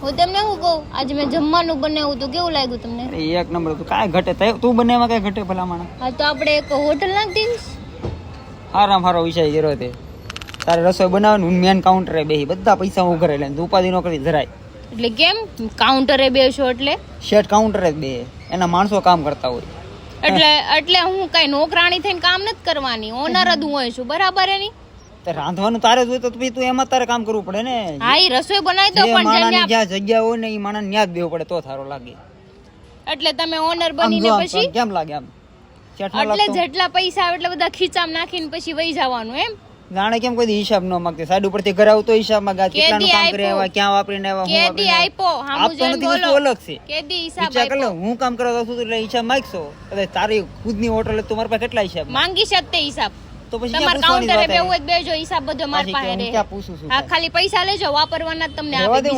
હું તમને શું કહું, આજે મેં જમવાનું બનાવ્યું તો કેવું લાગ્યું તમને? એક નંબર હતું, કાંઈ ઘટે તું બનાવવા કાંઈ ઘટે ભલા માણસ. હા તો આપણે એક હોટલ નાખી દઈશ. હારામ હારો વિષય કર્યો તે. તારે રસોઈ બનાવવાનું, મેન કાઉન્ટરે બેહી બધા પૈસા હું કરે લે, ઉપાધિ ન કરી જરાય. એટલે કેમ કાઉન્ટરે બેસો એટલે? શેઠ કાઉન્ટરે જ બે, એના માણસો કામ કરતા હોય. એટલે હું કઈ નોકરાણી થઈને કામ નથી કરવાની, ઓનર જ હું હોય છું, બરાબર એની? તે રાંધવાનું તારે જ હોય તો પછી તું એમાં તારે કામ કરવું પડે ને. હા ઈ રસોઈ બનાવી દો, જે પણ માણસની જ્યાં જગ્યા હોય ને એ માણસ ન્યા જ બેવું પડે તો સારું લાગે. એટલે તમે ઓનર બનીને પછી કેમ લાગે આમ? શેઠ એટલે જેટલા પૈસા આવે એટલે બધા ખીચામ નાખીને પછી વહી જવાનું એમ? જાણે કેમ કોઈ હિસાબ ન માંગતી, સાઈડ ઉપરથી ઘર આવતો હિસાબ માંગે, કેટલાનું કામ કરે આવ્યા, ક્યાં વાપરીને આવ્યા, કેદી આપ્યો હામુ જોઈને બોલો. અલગ છે કેદી હિસાબ વિચાર કર લે, આપ્યો? હું કામ કરવા છું એટલે હિસાબ માંગશો. એટલે તારી ખુદની હોટલ તો મારા પાસે કેટલા હિસાબ માંગી શકતે હિસાબ? તો પછી તમાર કાઉન્ટરે બેવું હોય તો બેજો, હિસાબ બધો માર પાસે રહે. ક્યાં પૂછું છું? હા ખાલી પૈસા લેજો, વાપરવાના જ તમને રહેવા આપી દે,